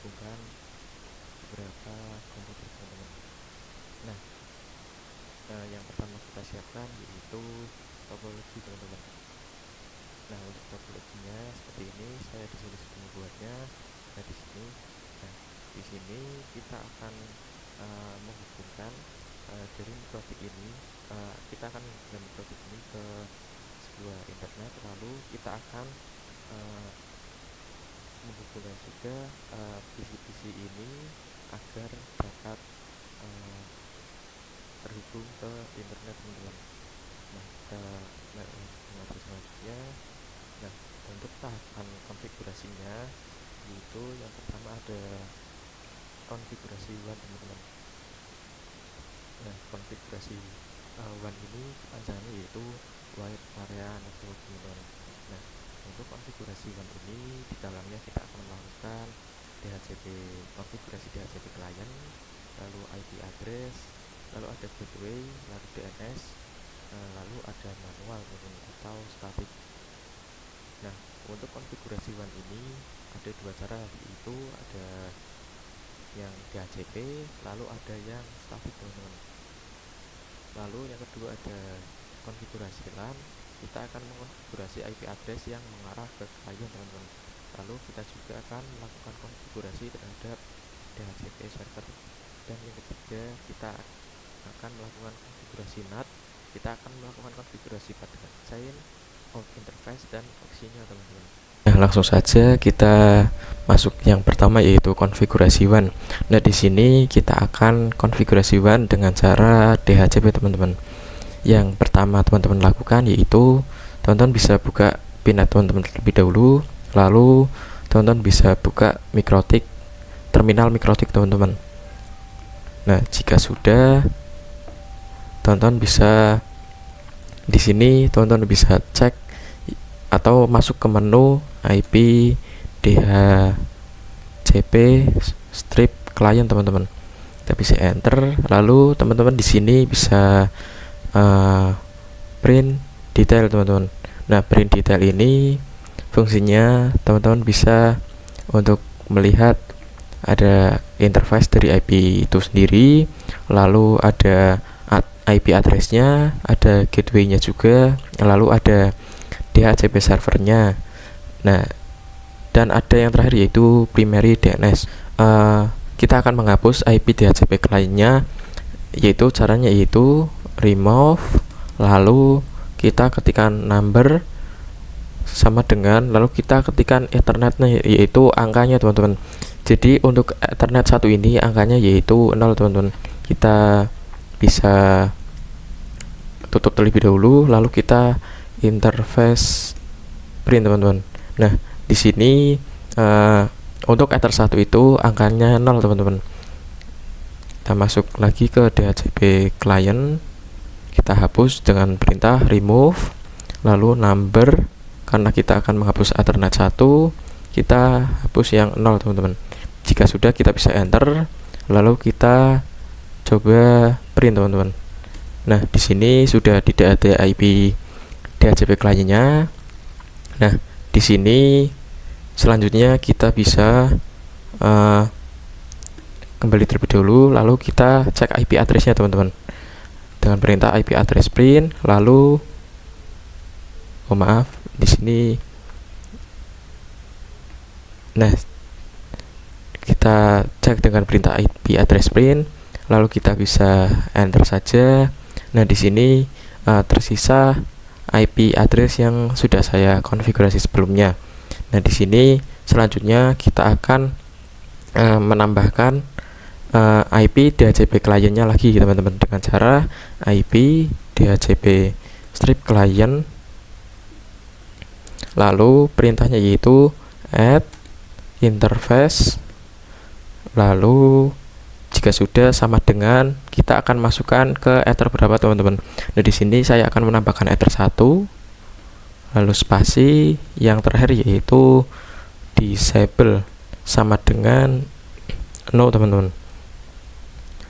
menghubungkan beberapa komputer teman-teman. Nah, yang pertama kita siapkan yaitu topologi teman-teman. Nah, untuk topologinya seperti ini, saya di sini sudah membuatnya. Nah, di sini kita akan menghubungkan dari mikrobit ini. Kita akan menghubungkan mikrobit ini ke sebuah internet, lalu kita akan menghubungkan juga PC ini agar dapat terhubung ke internet teman-teman. Nah, kita lanjut selanjutnya. Nah, untuk tahapan konfigurasinya yaitu yang pertama ada konfigurasi WAN teman-teman. Nah, konfigurasi WAN ini panjangnya yaitu Wide Area Network teman-teman. Nah, untuk konfigurasi WAN ini di dalamnya kita akan melakukan DHCP, konfigurasi DHCP client, lalu IP address, lalu ada gateway, lalu DNS, lalu ada manual atau static. Nah, untuk konfigurasi WAN ini ada dua cara, yaitu ada yang DHCP, lalu ada yang static teman-teman. Lalu yang kedua ada konfigurasi LAN, kita akan mengkonfigurasi IP address yang mengarah ke klien teman-teman. Lalu kita juga akan melakukan konfigurasi terhadap DHCP server. Dan yang ketiga kita akan melakukan konfigurasi NAT, kita akan melakukan konfigurasi pada chain, out interface, dan proxy-nya teman-teman. Nah, langsung saja kita masuk yang pertama yaitu konfigurasi WAN. Nah, di sini kita akan konfigurasi WAN dengan cara DHCP teman-teman. Yang pertama teman-teman lakukan yaitu teman-teman bisa buka PINet teman-teman terlebih dahulu, lalu teman-teman bisa buka mikrotik, terminal mikrotik teman-teman. Nah, jika sudah, teman-teman bisa di sini teman-teman bisa cek atau masuk ke menu IP DHCP strip client teman-teman. Kita bisa enter, lalu teman-teman di sini bisa print detail teman-teman. Nah, print detail ini fungsinya teman-teman bisa untuk melihat ada interface dari IP itu sendiri, lalu ada IP addressnya, ada gateway-nya juga, lalu ada DHCP servernya. Nah, dan ada yang terakhir yaitu primary DNS. Kita akan menghapus IP DHCP client-nya, yaitu caranya yaitu remove, lalu kita ketikkan number sama dengan, lalu kita ketikkan ethernetnya yaitu angkanya teman-teman. Jadi untuk ethernet satu ini angkanya yaitu 0 teman-teman. Kita bisa tutup terlebih dahulu, lalu kita interface print teman-teman. Nah, di sini untuk ether 1 itu angkanya 0 teman-teman. Kita masuk lagi ke DHCP client, kita hapus dengan perintah remove, lalu number, karena kita akan menghapus ethernet 1, kita hapus yang 0 teman-teman. Jika sudah, kita bisa enter, lalu kita coba print teman-teman. Nah, di sini sudah tidak ada IP DHCP client-nya. Nah, di sini selanjutnya kita bisa kembali terlebih dahulu, lalu kita cek IP address-nya teman-teman dengan perintah IP address print, lalu di sini. Nah, kita cek dengan perintah IP address print, lalu kita bisa enter saja. Nah, di sini tersisa IP address yang sudah saya konfigurasi sebelumnya. Nah, di sini selanjutnya kita akan menambahkan IP DHCP client-nya lagi teman-teman dengan cara IP DHCP strip client, lalu perintahnya yaitu add interface, lalu jika sudah sama dengan kita akan masukkan ke ether berapa teman-teman. Nah, di sini saya akan menambahkan ether 1, lalu spasi, yang terakhir yaitu disable sama dengan no teman-teman.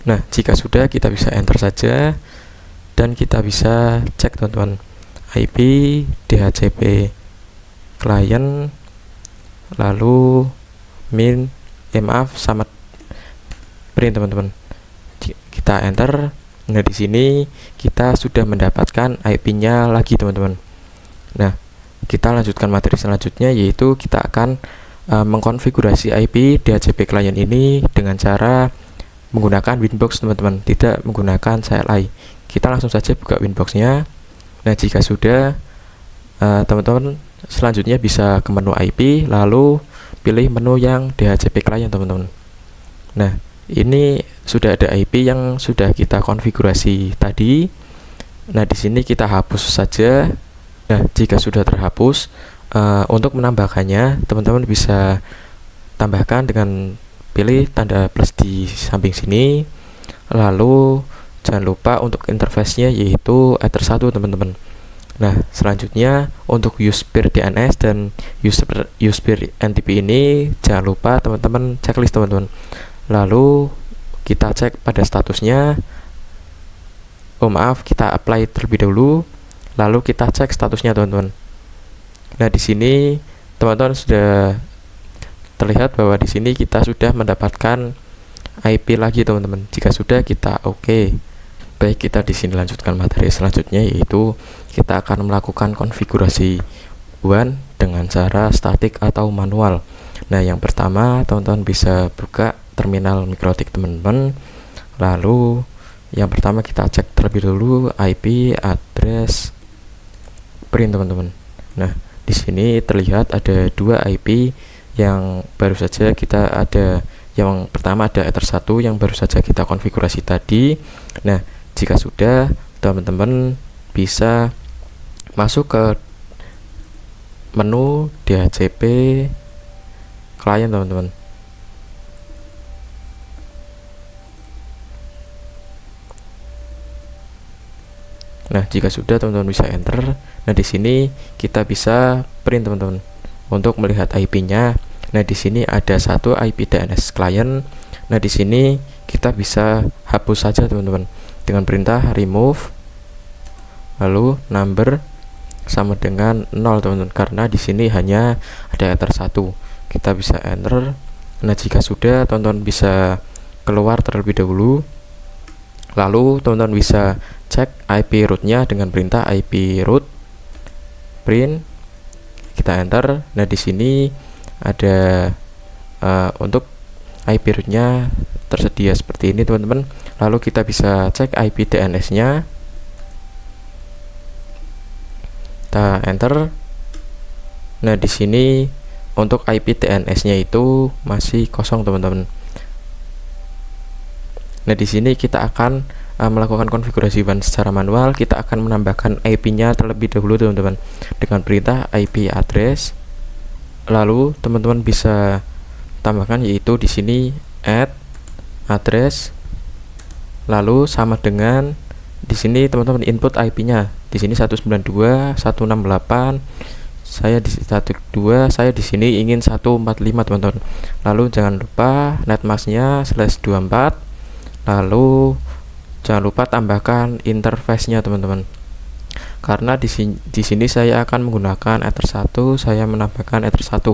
Nah, jika sudah, kita bisa enter saja dan kita bisa cek teman-teman IP DHCP client, lalu min maaf, sama print teman-teman. Kita enter. Nah, di sini kita sudah mendapatkan IP-nya lagi teman-teman. Nah, kita lanjutkan materi selanjutnya, yaitu kita akan mengkonfigurasi IP DHCP client ini dengan cara menggunakan Winbox teman-teman, tidak menggunakan CLI. Kita langsung saja buka Winbox-nya. Nah, jika sudah, teman-teman selanjutnya bisa ke menu IP, lalu pilih menu yang DHCP client teman-teman. Nah, ini sudah ada IP yang sudah kita konfigurasi tadi. Nah, di sini kita hapus saja. Nah, jika sudah terhapus, untuk menambahkannya teman-teman bisa tambahkan dengan pilih tanda plus di samping sini. Lalu jangan lupa untuk interface-nya yaitu Ether1 teman-teman. Nah, selanjutnya untuk use peer DNS dan use peer NTP ini jangan lupa teman-teman checklist teman-teman. Lalu kita cek pada statusnya. Kita apply terlebih dahulu, lalu kita cek statusnya teman-teman. Nah, di sini teman-teman sudah terlihat bahwa di sini kita sudah mendapatkan IP lagi teman-teman. Jika sudah, kita oke. Baik, kita di sini lanjutkan materi selanjutnya, yaitu kita akan melakukan konfigurasi WAN dengan cara statik atau manual. Nah, yang pertama teman-teman bisa buka terminal MikroTik teman-teman. Lalu yang pertama kita cek terlebih dahulu IP address print teman-teman. Nah, di sini terlihat ada dua IP yang baru saja kita ada. Yang pertama ada Ether1 yang baru saja kita konfigurasi tadi. Nah, jika sudah, teman-teman bisa masuk ke menu DHCP client teman-teman. Nah, jika sudah, teman-teman bisa enter. Nah, di sini kita bisa print teman-teman untuk melihat IP-nya. Nah, di sini ada satu IP DNS client. Nah, di sini kita bisa hapus saja teman-teman dengan perintah remove, lalu number sama dengan 0 teman-teman, karena di sini hanya ada Ether1. Kita bisa enter. Nah, jika sudah, teman-teman bisa keluar terlebih dahulu. Lalu teman-teman bisa cek IP root-nya dengan perintah IP root print. Kita enter. Nah, di sini ada untuk IP root-nya tersedia seperti ini teman-teman. Lalu kita bisa cek IP DNS-nya. Kita enter. Nah, di sini untuk IP DNS-nya itu masih kosong teman-teman. Nah, di sini kita akan melakukan konfigurasi WAN secara manual. Kita akan menambahkan IP-nya terlebih dahulu teman-teman dengan perintah IP address. Lalu teman-teman bisa tambahkan yaitu di sini add address. Lalu sama dengan di sini teman-teman input IP-nya. Di sini 192.168. Saya di 12, saya di sini ingin 145 teman-teman. Lalu jangan lupa netmasknya /24. Lalu jangan lupa tambahkan interface-nya teman-teman. Karena di sini saya akan menggunakan Ether1, saya menambahkan Ether1.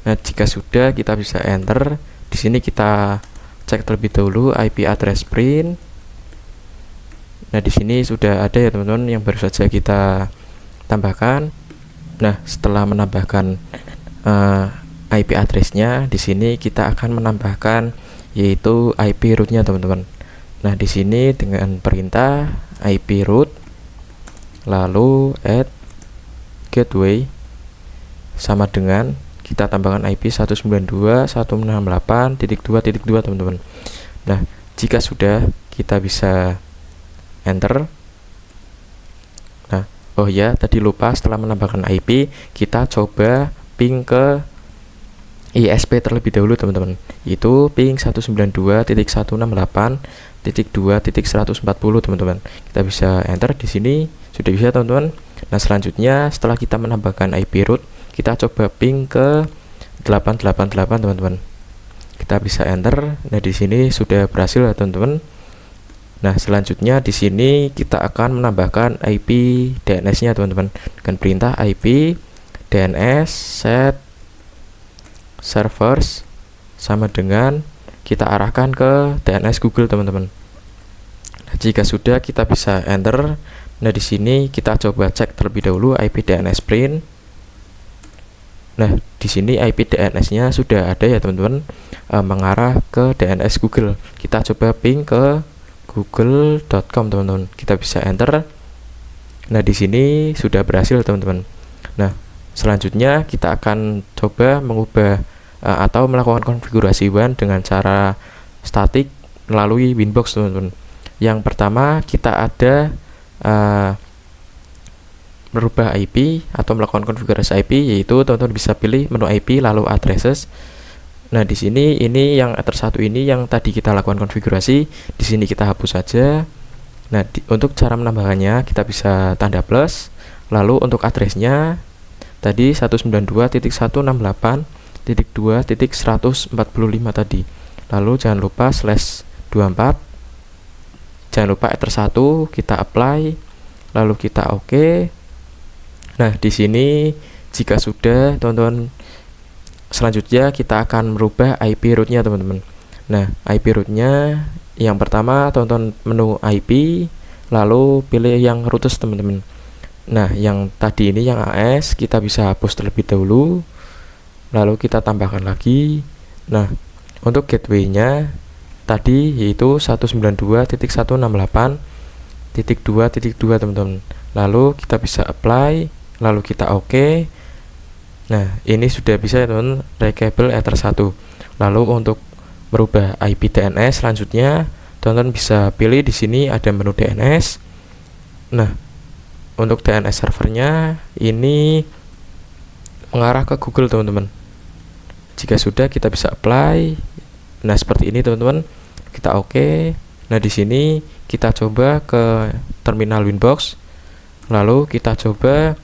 Nah, jika sudah, kita bisa enter. Di sini kita cek terlebih dahulu IP address print. Nah, di sini sudah ada ya teman-teman yang baru saja kita tambahkan. Nah, setelah menambahkan IP address-nya, di sini kita akan menambahkan yaitu IP root-nya teman-teman. Nah, di sini dengan perintah IP root lalu add gateway sama dengan kita tambahkan IP 192.168.2.2 teman-teman. Nah, jika sudah, kita bisa enter. Nah, oh ya, tadi lupa, setelah menambahkan IP kita coba ping ke ISP terlebih dahulu teman-teman, itu ping 192.168.2.140 teman-teman. Kita bisa enter. Di sini sudah bisa teman-teman. Nah, selanjutnya setelah kita menambahkan IP root, kita coba ping ke 888 teman-teman. Kita bisa enter. Nah, di sini sudah berhasil ya teman-teman. Nah, selanjutnya di sini kita akan menambahkan IP DNS-nya teman-teman dengan perintah IP DNS set servers sama dengan kita arahkan ke DNS Google, teman-teman. Nah, jika sudah, kita bisa enter. Nah, di sini kita coba cek terlebih dahulu IP DNS print. Nah, di sini IP DNS-nya sudah ada ya, teman-teman, mengarah ke DNS Google. Kita coba ping ke google.com, teman-teman. Kita bisa enter. Nah, di sini sudah berhasil, teman-teman. Nah, selanjutnya kita akan coba mengubah atau melakukan konfigurasi WAN dengan cara statik melalui Winbox, teman-teman. Yang pertama, kita ada merubah IP atau melakukan konfigurasi IP, yaitu teman-teman bisa pilih menu IP lalu addresses. Nah, di sini ini yang ether 1 ini yang tadi kita lakukan konfigurasi, di sini kita hapus saja. Nah, untuk cara menambahkannya kita bisa tanda plus, lalu untuk addressnya tadi 192.168.2.145 tadi, lalu jangan lupa /24, jangan lupa ether 1 kita apply, lalu kita oke. Nah, di sini jika sudah, teman-teman, selanjutnya kita akan merubah IP rootnya, teman-teman. Nah, IP rootnya yang pertama, teman-teman menu IP, lalu pilih yang routers, teman-teman. Nah, yang tadi ini yang AS kita bisa hapus terlebih dahulu, lalu kita tambahkan lagi. Nah, untuk gateway-nya tadi yaitu 192.168.2.2, teman-teman. Lalu kita bisa apply, lalu kita oke. Nah, ini sudah bisa ya, teman-teman, rekabel ether 1. Lalu untuk merubah IP DNS selanjutnya, teman-teman bisa pilih di sini ada menu DNS. Nah, untuk DNS servernya ini mengarah ke Google, teman-teman. Jika sudah, kita bisa apply. Nah, seperti ini, teman-teman. Kita oke. Nah, di sini kita coba ke terminal Winbox. Lalu kita coba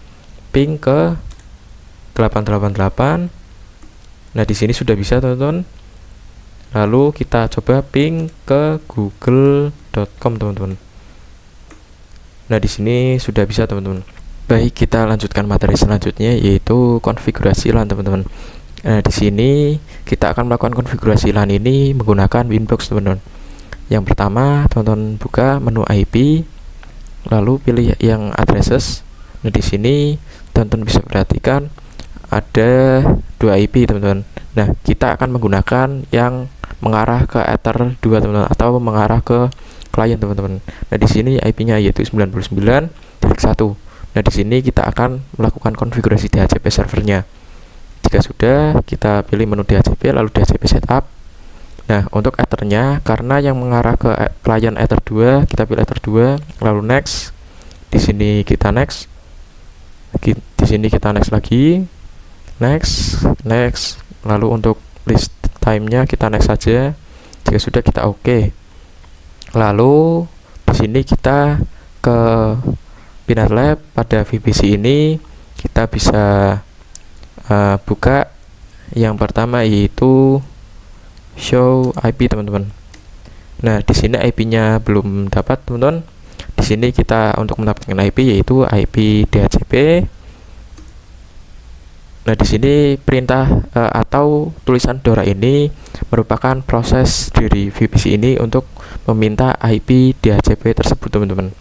ping ke 888. Nah, di sini sudah bisa, teman-teman. Lalu kita coba ping ke google.com, teman-teman. Nah, di sini sudah bisa, teman-teman. Baik, kita lanjutkan materi selanjutnya, yaitu konfigurasi LAN, teman-teman. Nah, di sini kita akan melakukan konfigurasi LAN ini menggunakan Winbox, teman-teman. Yang pertama, teman-teman buka menu IP, lalu pilih yang addresses. Nah, di sini teman-teman bisa perhatikan ada 2 IP, teman-teman. Nah, kita akan menggunakan yang mengarah ke ether 2, teman-teman, atau mengarah ke klien, teman-teman. Nah, di sini IP-nya yaitu 99.1. Nah, di sini kita akan melakukan konfigurasi DHCP servernya. Jika sudah, kita pilih menu DHCP lalu DHCP setup. Nah, untuk ethernya, karena yang mengarah ke klien ether 2, kita pilih ether 2 lalu next. Di sini kita next. Di sini kita next lagi. Next. Lalu untuk list time-nya kita next saja. Jika sudah, kita oke. Lalu di sini kita ke Pinet Lab. Pada VPC ini kita bisa buka yang pertama yaitu show IP, teman-teman. Nah, di sini IP-nya belum dapat, teman-teman. Di sini kita untuk mendapatkan IP yaitu IP DHCP. Nah, di sini perintah atau tulisan Dora ini merupakan proses dari VPC ini untuk meminta IP DHCP tersebut, teman-teman.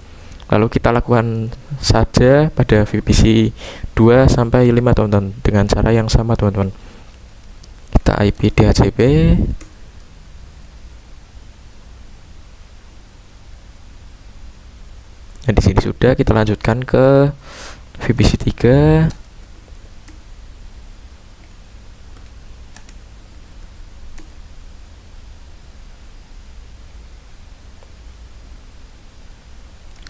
Lalu kita lakukan saja pada VPC 2 sampai 5, teman-teman, dengan cara yang sama, teman-teman. Kita IP DHCP. Nah, di sini sudah, kita lanjutkan ke VPC 3.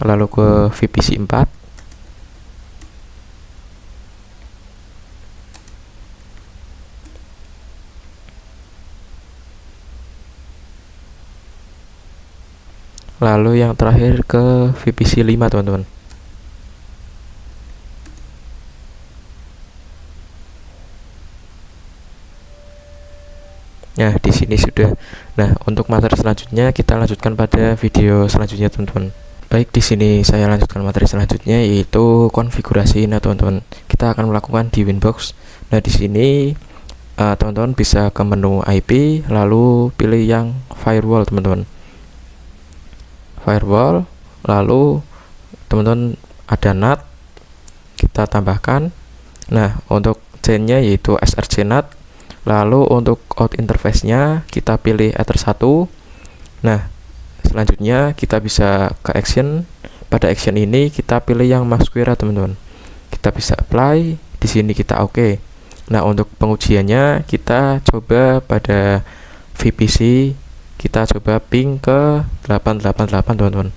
Lalu ke VPC 4. Lalu yang terakhir ke VPC 5, teman-teman. Nah, di sini sudah. Nah, untuk materi selanjutnya kita lanjutkan pada video selanjutnya, teman-teman. Baik, di sini saya lanjutkan materi selanjutnya yaitu konfigurasi. Nah, teman-teman, kita akan melakukan di Winbox. Nah, di sini teman-teman bisa ke menu IP, lalu pilih yang firewall teman-teman. Firewall, lalu teman-teman ada NAT, kita tambahkan. Nah, untuk chainnya yaitu SRC NAT. Lalu untuk out interface-nya kita pilih Ether 1. Nah, selanjutnya kita bisa ke action. Pada action ini kita pilih yang Masquera teman-teman. Kita bisa apply, di sini kita oke. Nah, untuk pengujiannya kita coba pada VPC, kita coba ping ke 888 teman-teman.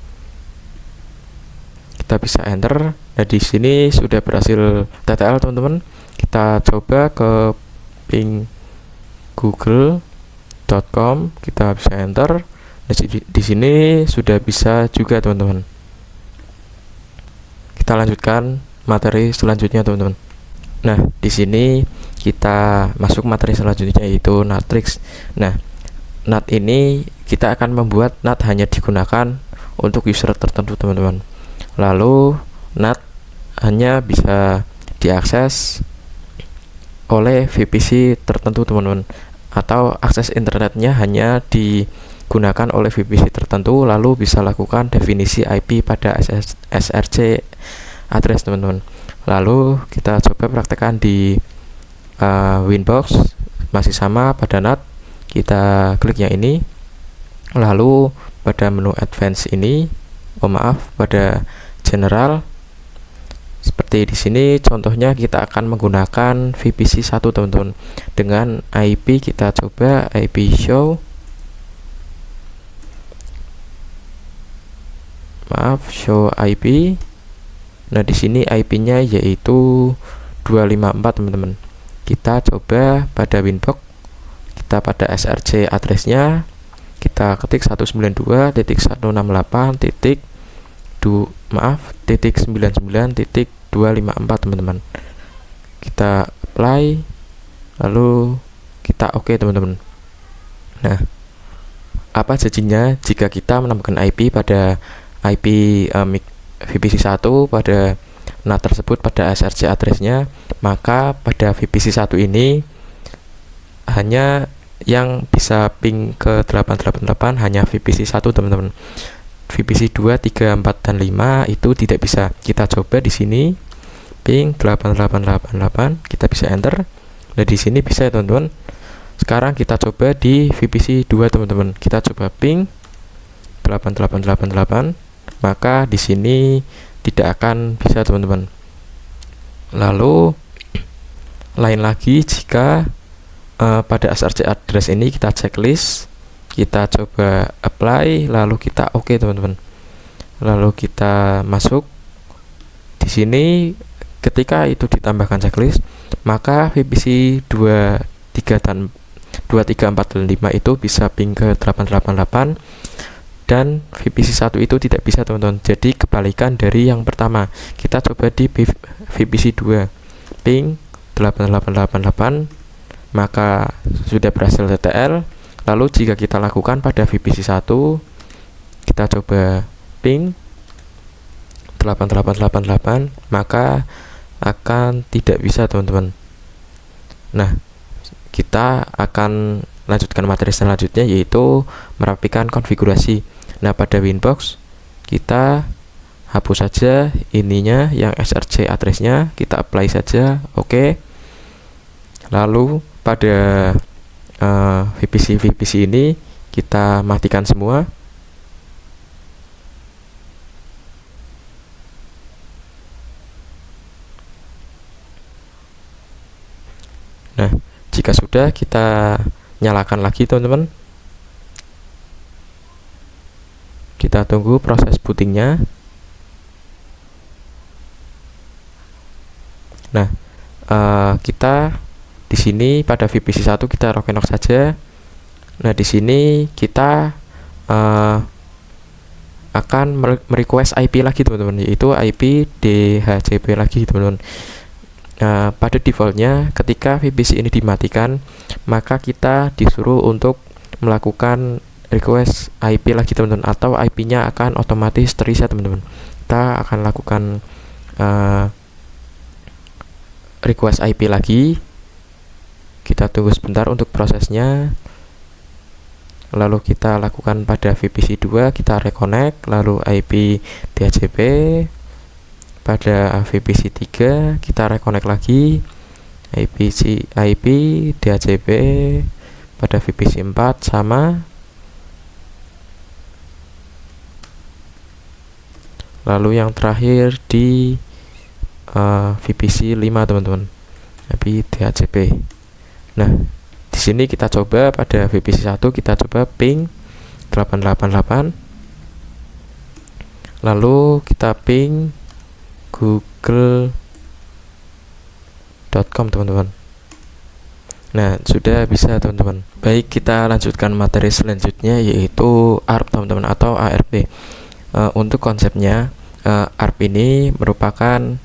Kita bisa enter. Nah, di sini sudah berhasil TTL teman-teman. Kita coba ke ping google.com, kita bisa enter. Nah, di sini sudah bisa juga teman-teman. Kita lanjutkan materi selanjutnya teman-teman. Nah, di sini kita masuk materi selanjutnya yaitu NATRIX. Nah, NAT ini kita akan membuat NAT hanya digunakan untuk user tertentu teman-teman. Lalu NAT hanya bisa diakses oleh VPC tertentu teman-teman, atau akses internetnya hanya digunakan oleh VPC tertentu, lalu bisa lakukan definisi IP pada SRC address teman-teman. Lalu kita coba praktekkan di Winbox, masih sama pada NAT, kita klik yang ini, lalu pada menu advance ini, pada general. Seperti di sini contohnya kita akan menggunakan VPC 1 teman-teman. Dengan IP kita coba IP show IP. Nah, di sini IP-nya yaitu 254 teman-teman. Kita coba pada Winbox, kita pada SRC address-nya kita ketik 192.168.99.254 teman-teman. Kita apply, lalu kita oke teman-teman. Nah, apa jadinya jika kita menambahkan IP pada IP VPC 1 pada NAT tersebut pada SRC address-nya, maka pada VPC 1 ini hanya yang bisa ping ke 888 hanya VPC 1 teman-teman. VPC 2, 3, 4 dan 5 itu tidak bisa. Kita coba di sini ping 8888, kita bisa enter. Nah, di sini bisa ya teman-teman. Sekarang kita coba di VPC 2 teman-teman. Kita coba ping 8888, maka di sini tidak akan bisa teman-teman. Lalu lain lagi jika pada SRC address ini kita checklist, kita coba apply, lalu kita oke teman-teman. Lalu kita masuk di sini, ketika itu ditambahkan checklist, maka VPC 2, 3 dan 2, 3, 4 dan 5 itu bisa ping ke 888 dan VPC 1 itu tidak bisa teman-teman. Jadi kebalikan dari yang pertama. Kita coba di VPC 2 ping 8888, maka sudah berhasil TTL. Lalu jika kita lakukan pada VPC 1, kita coba ping 8888, maka akan tidak bisa teman-teman. Nah, kita akan lanjutkan materi selanjutnya yaitu merapikan konfigurasi. Nah, pada Winbox kita hapus saja ininya yang SRC address-nya, kita apply saja, oke. Lalu pada VPC ini kita matikan semua. Nah, jika sudah, kita nyalakan lagi teman-teman. Kita tunggu proses bootingnya. Nah, kita di sini pada VPC 1 kita rokenok saja. Nah, di sini kita akan merequest IP lagi teman-teman, yaitu IP DHCP lagi teman-teman. Pada defaultnya ketika VPC ini dimatikan, maka kita disuruh untuk melakukan request IP lagi teman-teman, atau IP-nya akan otomatis terreset teman-teman. Kita akan lakukan request IP lagi. Kita tunggu sebentar untuk prosesnya. Lalu kita lakukan pada VPC 2, kita reconnect, lalu IP DHCP. Pada VPC 3 kita reconnect lagi, IP DHCP. Pada VPC 4 sama. Lalu yang terakhir di VPC 5 teman-teman, IP DHCP. Nah, di sini kita coba pada VPC 1 kita coba ping 888. Lalu kita ping google.com teman-teman. Nah, sudah bisa teman-teman. Baik, kita lanjutkan materi selanjutnya, yaitu ARP teman-teman, atau ARP. Untuk konsepnya, ARP ini merupakan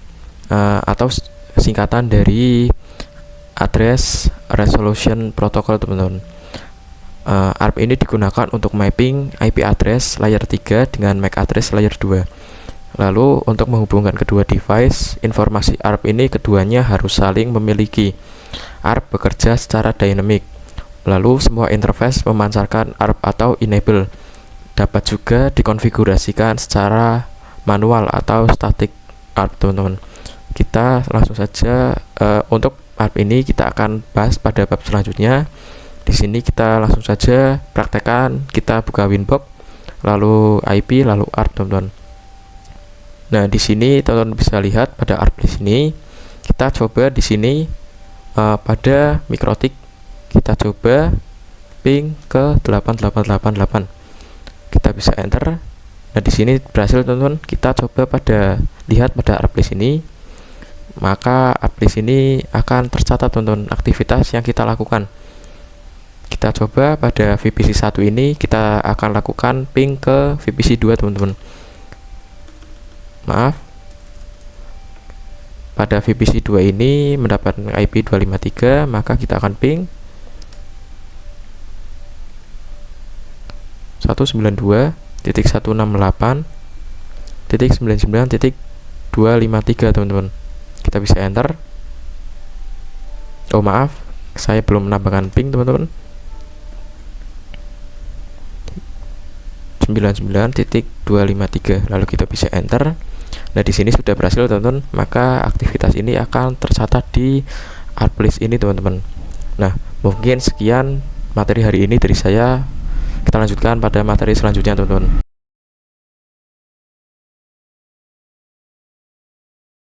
atau singkatan dari Address Resolution Protocol teman-teman. ARP ini digunakan untuk mapping IP address layer 3 dengan MAC address layer 2. Lalu untuk menghubungkan kedua device, informasi ARP ini keduanya harus saling memiliki. ARP bekerja secara dynamic. Lalu semua interface memancarkan ARP atau enable. Dapat juga dikonfigurasikan secara manual atau static ARP teman-teman. Kita langsung saja untuk ARP ini kita akan bahas pada bab selanjutnya. Di sini kita langsung saja praktekkan. Kita buka Winbox, lalu IP, lalu ARP teman-teman. Nah, di sini teman-teman bisa lihat pada ARP di sini. Kita coba di sini pada MikroTik kita coba ping ke 8888. Kita bisa enter. Nah, di sini berhasil teman-teman. Kita coba lihat pada ARP di sini. Maka ARP di sini akan tercatat teman-teman aktivitas yang kita lakukan. Kita coba pada VPC 1 ini kita akan lakukan ping ke VPC 2 teman-teman. Maaf. Pada VPC 2 ini mendapatkan IP 253, maka kita akan ping 192.168.99.253 teman-teman. Kita bisa enter. Oh maaf, saya belum menambahkan ping teman-teman. 99.253. Lalu kita bisa enter. Nah, di sini sudah berhasil teman-teman. Maka aktivitas ini akan tercatat di ARP list ini teman-teman. Nah, mungkin sekian materi hari ini dari saya. Kita lanjutkan pada materi selanjutnya teman-teman.